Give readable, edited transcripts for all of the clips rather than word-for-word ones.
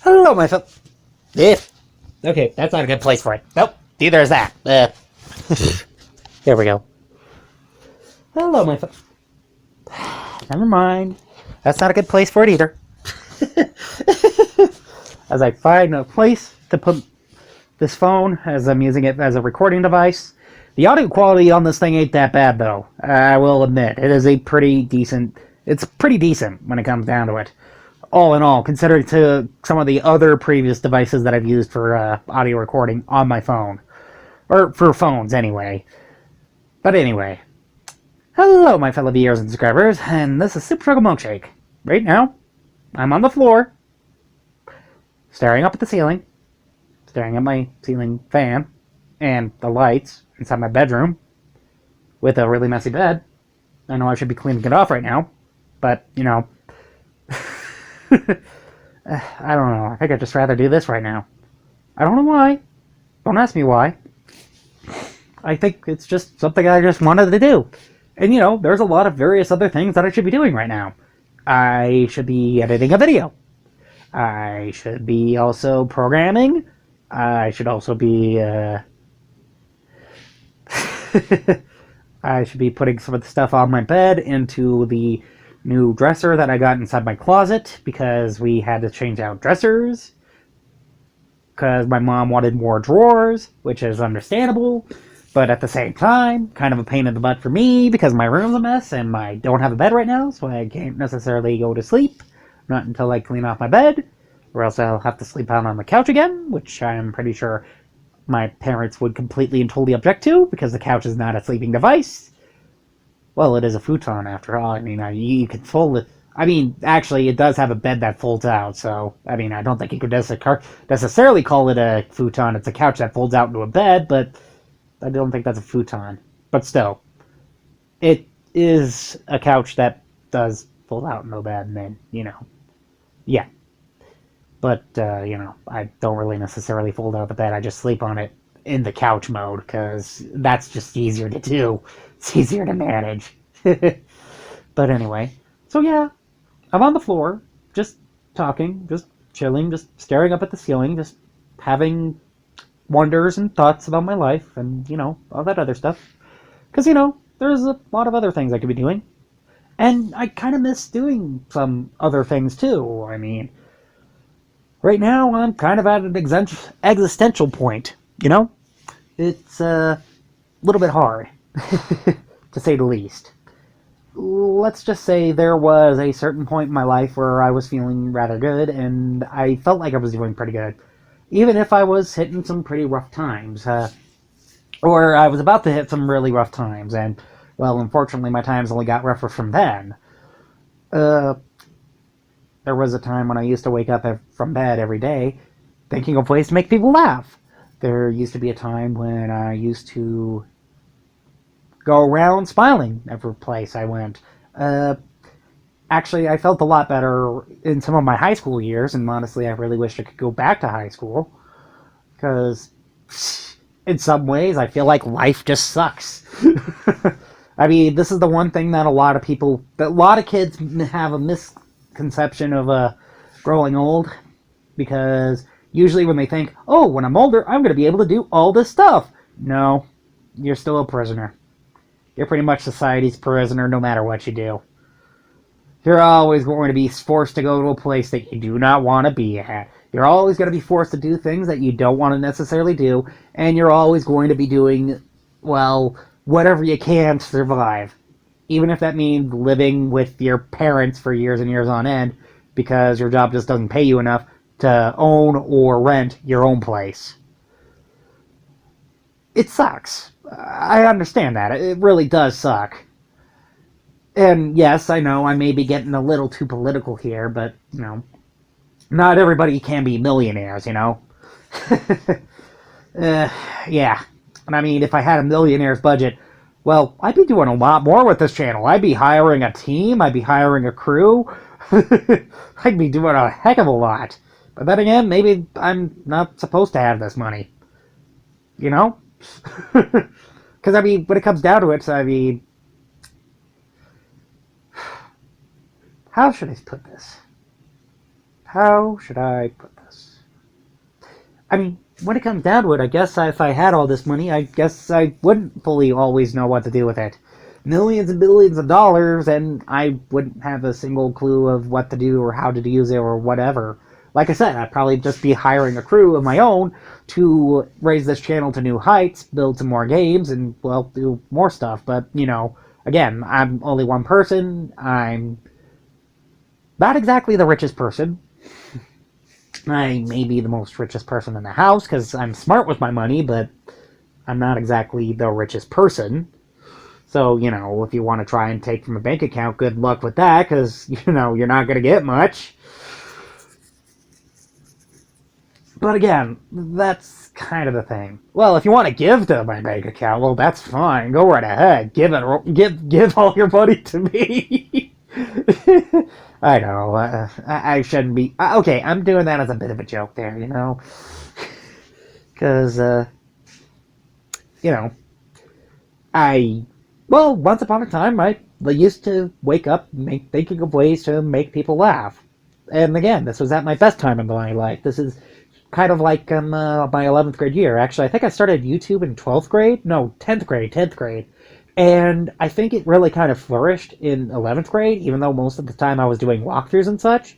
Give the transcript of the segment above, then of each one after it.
Hello, my fellow. Okay, that's not a good place for it. Nope, neither is that. There we go. Hello, my fellow. Never mind. That's not a good place for it either. As I find a place to put this phone, as I'm using it as a recording device. The audio quality on this thing ain't that bad, though. I will admit, it is a pretty decent. It's pretty decent when it comes down to it. All in all, considering to some of the other previous devices that I've used for audio recording on my phone. Or for phones, anyway. But anyway. Hello, my fellow viewers and subscribers, and this is Supercholatemilkshake. Right now, I'm on the floor, staring up at the ceiling, staring at my ceiling fan, and the lights inside my bedroom, with a really messy bed. I know I should be cleaning it off right now, but, you know... I don't know. I think I'd just rather do this right now. I don't know why. Don't ask me why. I think it's just something I just wanted to do. And, you know, there's a lot of various other things that I should be doing right now. I should be editing a video. I should be also programming. I should also be, I should be putting some of the stuff on my bed into the new dresser that I got inside my closet because we had to change out dressers because my mom wanted more drawers, which is understandable, but at the same time, kind of a pain in the butt for me because my room's a mess and I don't have a bed right now, so I can't necessarily go to sleep, not until I clean off my bed, or else I'll have to sleep out on the couch again, which I'm pretty sure my parents would completely and totally object to because the couch is not a sleeping device. Well, it is a futon, after all. I mean, you can fold it. I mean, actually, it does have a bed that folds out, so, I mean, I don't think you could necessarily call it a futon. It's a couch that folds out into a bed, but I don't think that's a futon. But still, it is a couch that does fold out into a bed, and then, you know, yeah. But, you know, I don't really necessarily fold out the bed. I just sleep on it in the couch mode, because that's just easier to do. It's easier to manage. But anyway, so yeah, I'm on the floor, just talking, just chilling, just staring up at the ceiling, just having wonders and thoughts about my life, and, you know, all that other stuff. Because, you know, there's a lot of other things I could be doing. And I kind of miss doing some other things, too. I mean, right now, I'm kind of at an existential point, you know? It's a little bit hard, to say the least. Let's just say there was a certain point in my life where I was feeling rather good, and I felt like I was doing pretty good. Even if I was hitting some pretty rough times. Or I was about to hit some really rough times, and, well, unfortunately my times only got rougher from then. There was a time when I used to wake up from bed every day thinking of ways to make people laugh. There used to be a time when I used to go around smiling every place I went. Actually, I felt a lot better in some of my high school years, and honestly, I really wish I could go back to high school. Because, in some ways, I feel like life just sucks. I mean, this is the one thing that a lot of kids have a misconception of growing old. Because usually when they think, oh, when I'm older, I'm going to be able to do all this stuff. No, you're still a prisoner. You're pretty much society's prisoner no matter what you do. You're always going to be forced to go to a place that you do not want to be at. You're always going to be forced to do things that you don't want to necessarily do. And you're always going to be doing, well, whatever you can to survive. Even if that means living with your parents for years and years on end because your job just doesn't pay you enough to own or rent your own place. It sucks. I understand that. It really does suck. And yes, I know I may be getting a little too political here, but, you know, not everybody can be millionaires, you know? Yeah. And I mean, if I had a millionaire's budget, well, I'd be doing a lot more with this channel. I'd be hiring a team. I'd be hiring a crew. I'd be doing a heck of a lot. But then again, maybe I'm not supposed to have this money. You know? Because, I mean, when it comes down to it, I mean... How should I put this? how should I put this? I mean, when it comes down to it, I guess if I had all this money, I guess I wouldn't fully always know what to do with it. Millions and billions of dollars, and I wouldn't have a single clue of what to do or how to use it or whatever. Like I said, I'd probably just be hiring a crew of my own to raise this channel to new heights, build some more games, and, well, do more stuff. But, again, I'm only one person. I'm not exactly the richest person. I may be the most richest person in the house because I'm smart with my money, but I'm not exactly the richest person. So, if you want to try and take from a bank account, good luck with that because, you're not going to get much. But again, that's kind of the thing. Well, if you want to give to my bank account, well, that's fine. Go right ahead. Give all your money to me. I know. I shouldn't be. Okay, I'm doing that as a bit of a joke there, because once upon a time, I used to wake up thinking of ways to make people laugh. And again, this was at my best time in my life. This is kind of like my 11th grade year. Actually, I think I started YouTube in 12th grade. No, 10th grade. And I think it really kind of flourished in 11th grade, even though most of the time I was doing walkthroughs and such.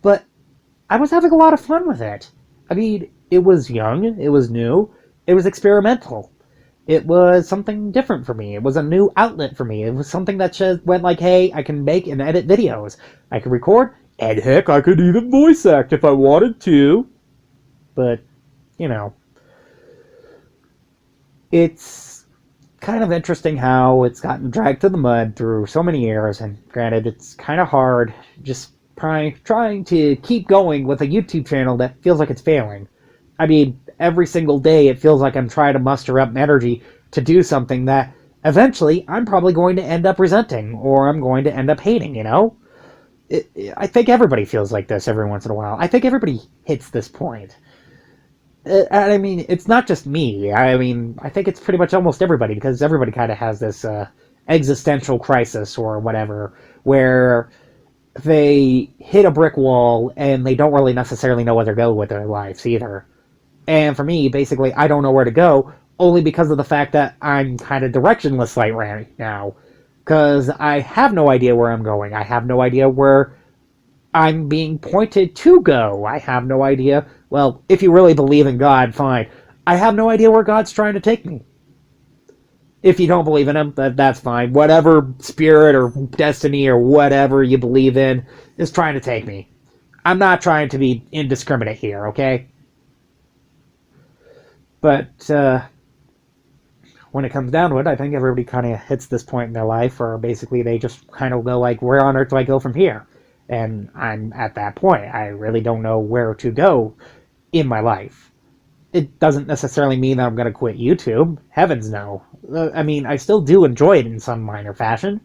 But I was having a lot of fun with it. I mean, it was young, it was new, it was experimental. It was something different for me. It was a new outlet for me. It was something that just went like, hey, I can make and edit videos. I can record, and heck, I could even voice act if I wanted to. But, it's kind of interesting how it's gotten dragged through the mud through so many years, and granted, it's kind of hard just trying to keep going with a YouTube channel that feels like it's failing. I mean, every single day it feels like I'm trying to muster up energy to do something that eventually I'm probably going to end up resenting, or I'm going to end up hating, I think everybody feels like this every once in a while. I think everybody hits this point. I mean, it's not just me. I mean, I think it's pretty much almost everybody, because everybody kind of has this existential crisis or whatever, where they hit a brick wall and they don't really necessarily know where to go with their lives either. And for me, basically, I don't know where to go, only because of the fact that I'm kind of directionless right now. Because I have no idea where I'm going. I have no idea where I'm being pointed to go. I have no idea. Well, if you really believe in God, fine. I have no idea where God's trying to take me. If you don't believe in him, that's fine. Whatever spirit or destiny or whatever you believe in is trying to take me. I'm not trying to be indiscriminate here, okay? But when it comes down to it, I think everybody kind of hits this point in their life where basically they just kind of go like, where on earth do I go from here? And I'm at that point. I really don't know where to go in my life. It doesn't necessarily mean that I'm going to quit YouTube. Heavens no. I mean, I still do enjoy it in some minor fashion.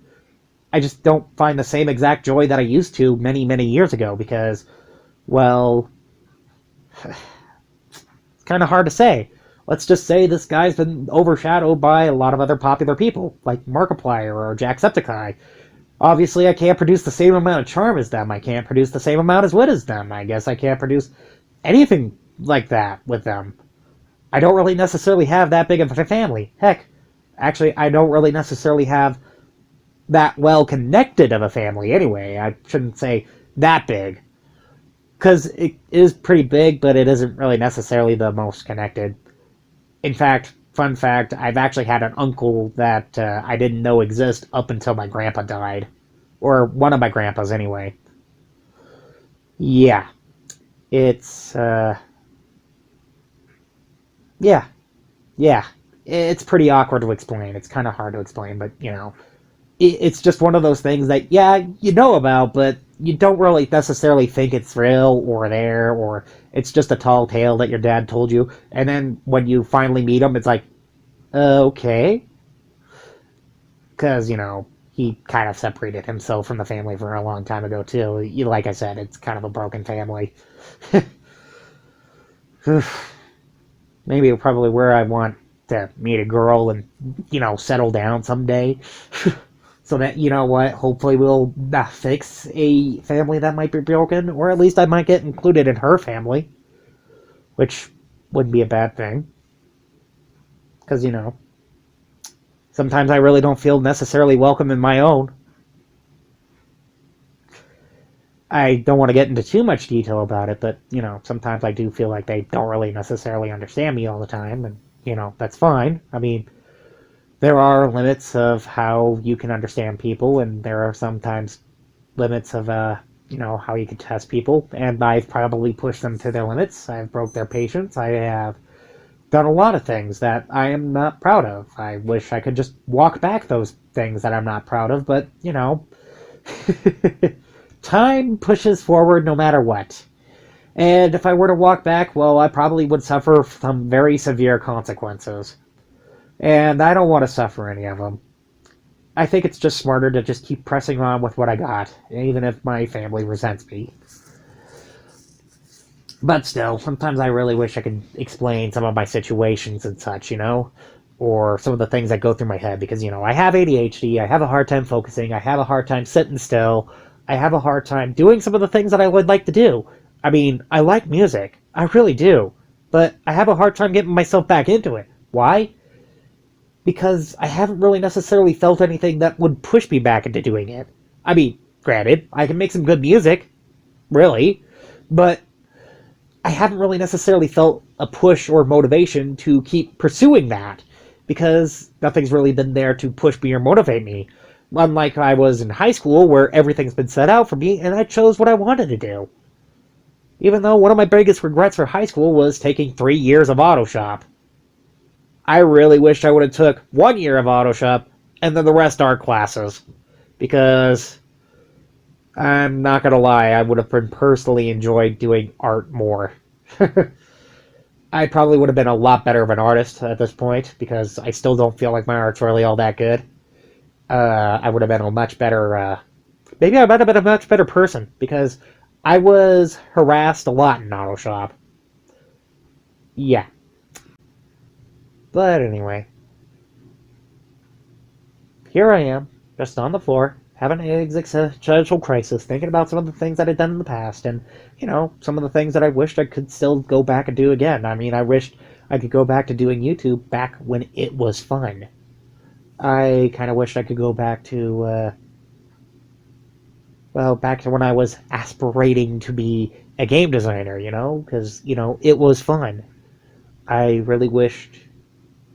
I just don't find the same exact joy that I used to many, many years ago because, well, it's kind of hard to say. Let's just say this guy's been overshadowed by a lot of other popular people, like Markiplier or Jacksepticeye. Obviously, I can't produce the same amount of charm as them. I can't produce the same amount of wit as them. I guess I can't produce anything like that with them. I don't really necessarily have that big of a family. Heck, actually, I don't really necessarily have that well connected of a family anyway. I shouldn't say that big. Because it is pretty big, but it isn't really necessarily the most connected. In fact, fun fact, I've actually had an uncle that I didn't know exist up until my grandpa died. Or one of my grandpas, anyway. Yeah. It's, yeah. Yeah. It's pretty awkward to explain. It's kind of hard to explain, but, it's just one of those things that, yeah, you know about, but you don't really necessarily think it's real or there, or it's just a tall tale that your dad told you. And then when you finally meet him, it's like, okay. Because, he kind of separated himself from the family for a long time ago, too. Like I said, it's kind of a broken family. Maybe probably where I want to meet a girl and, settle down someday. So that, you know what, hopefully we'll fix a family that might be broken, or at least I might get included in her family, which wouldn't be a bad thing. Because, sometimes I really don't feel necessarily welcome in my own. I don't want to get into too much detail about it, but, sometimes I do feel like they don't really necessarily understand me all the time, and, that's fine. I mean, there are limits of how you can understand people, and there are sometimes limits of, how you can test people, and I've probably pushed them to their limits. I've broke their patience. I have done a lot of things that I am not proud of. I wish I could just walk back those things that I'm not proud of, but, time pushes forward no matter what. And if I were to walk back, well, I probably would suffer some very severe consequences. And I don't want to suffer any of them. I think it's just smarter to just keep pressing on with what I got, even if my family resents me. But still, sometimes I really wish I could explain some of my situations and such, or some of the things that go through my head, because, I have ADHD, I have a hard time focusing, I have a hard time sitting still, I have a hard time doing some of the things that I would like to do. I mean, I like music, I really do, but I have a hard time getting myself back into it. Why? Because I haven't really necessarily felt anything that would push me back into doing it. I mean, granted, I can make some good music, really, but I haven't really necessarily felt a push or motivation to keep pursuing that, because nothing's really been there to push me or motivate me. Unlike I was in high school, where everything's been set out for me, and I chose what I wanted to do. Even though one of my biggest regrets for high school was taking 3 years of auto shop. I really wished I would have took 1 year of auto shop, and then the rest art classes. Because, I'm not gonna lie, I would have personally enjoyed doing art more. I probably would have been a lot better of an artist at this point, because I still don't feel like my art's really all that good. I would have been a much better, maybe I might have been a much better person, because I was harassed a lot in auto shop. Yeah. But anyway, here I am, just on the floor, having an existential crisis, thinking about some of the things that I'd done in the past, and, some of the things that I wished I could still go back and do again. I mean, I wished I could go back to doing YouTube back when it was fun. I kind of wished I could go back to, back to when I was aspirating to be a game designer, because, it was fun. I really wished,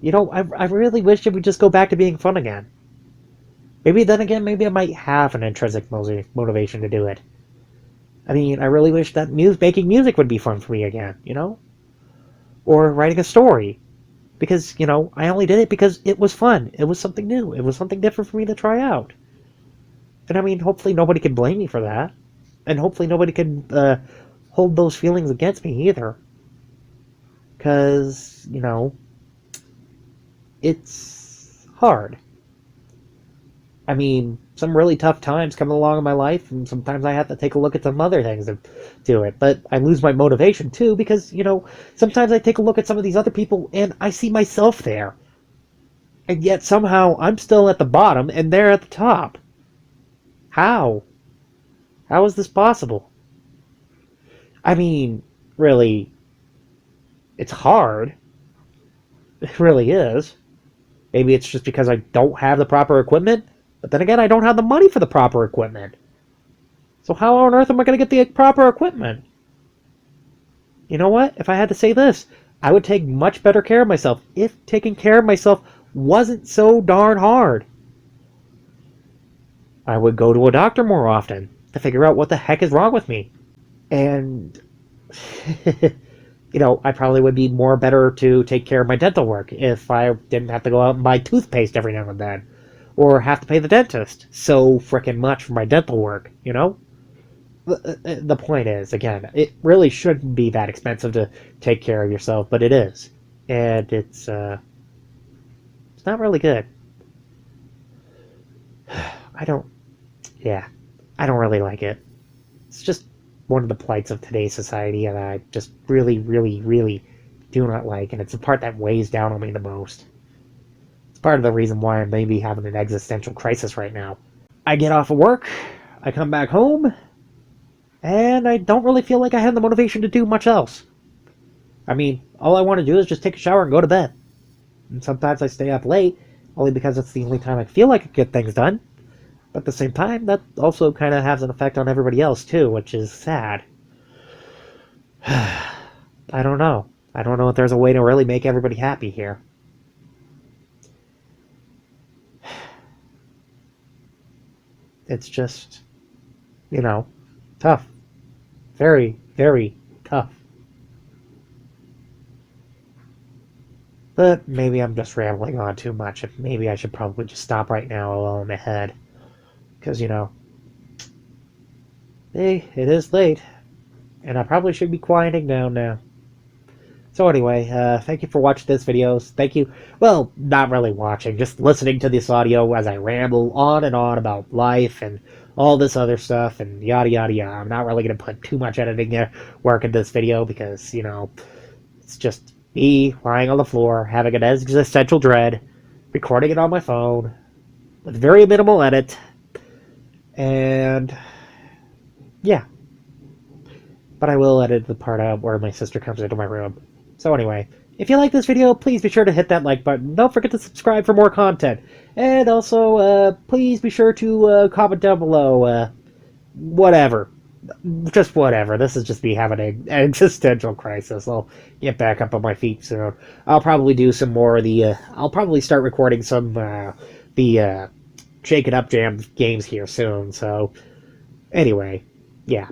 I really wished it would just go back to being fun again. Maybe then again, maybe I might have an intrinsic motivation to do it. I mean, I really wish that making music would be fun for me again, Or writing a story. Because, I only did it because it was fun. It was something new. It was something different for me to try out. And I mean, hopefully nobody can blame me for that. And hopefully nobody can hold those feelings against me either. Because, it's hard. I mean, some really tough times come along in my life, and sometimes I have to take a look at some other things to do it. But I lose my motivation, too, because, sometimes I take a look at some of these other people, and I see myself there. And yet, somehow, I'm still at the bottom, and they're at the top. How? How is this possible? I mean, really, it's hard. It really is. Maybe it's just because I don't have the proper equipment? But then again, I don't have the money for the proper equipment. So how on earth am I going to get the proper equipment? You know what? If I had to say this, I would take much better care of myself if taking care of myself wasn't so darn hard. I would go to a doctor more often to figure out what the heck is wrong with me. And, I probably would be more better to take care of my dental work if I didn't have to go out and buy toothpaste every now and then. Or have to pay the dentist so frickin' much for my dental work, The point is, again, it really shouldn't be that expensive to take care of yourself, but it is. And it's not really good. I don't really like it. It's just one of the plights of today's society that I just really, really, really do not like, and it's the part that weighs down on me the most. part of the reason why I may be having an existential crisis right now. I get off of work, I come back home, and I don't really feel like I have the motivation to do much else. I mean, all I want to do is just take a shower and go to bed. And sometimes I stay up late, only because it's the only time I feel like I can get things done. But at the same time, that also kind of has an effect on everybody else too, which is sad. I don't know. I don't know if there's a way to really make everybody happy here. It's just, tough. Very, very tough. But maybe I'm just rambling on too much, and maybe I should probably just stop right now while I'm ahead. Because, hey, it is late, and I probably should be quieting down now. So anyway, thank you for watching this video. Thank you, well, not really watching, just listening to this audio as I ramble on and on about life and all this other stuff and yada yada yada. I'm not really going to put too much editing work in this video because, it's just me lying on the floor, having an existential dread, recording it on my phone, with very minimal edit, and yeah. But I will edit the part out where my sister comes into my room. So anyway, if you like this video, please be sure to hit that like button. Don't forget to subscribe for more content. And also, please be sure to comment down below, whatever. Just whatever. This is just me having an existential crisis. I'll get back up on my feet soon. I'll probably do some more of the, I'll probably start recording some, the, Shake It Up Jam games here soon. So, anyway, yeah.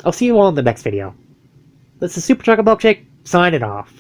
I'll see you all in the next video. This is Superchocolatemilkshake, signing off.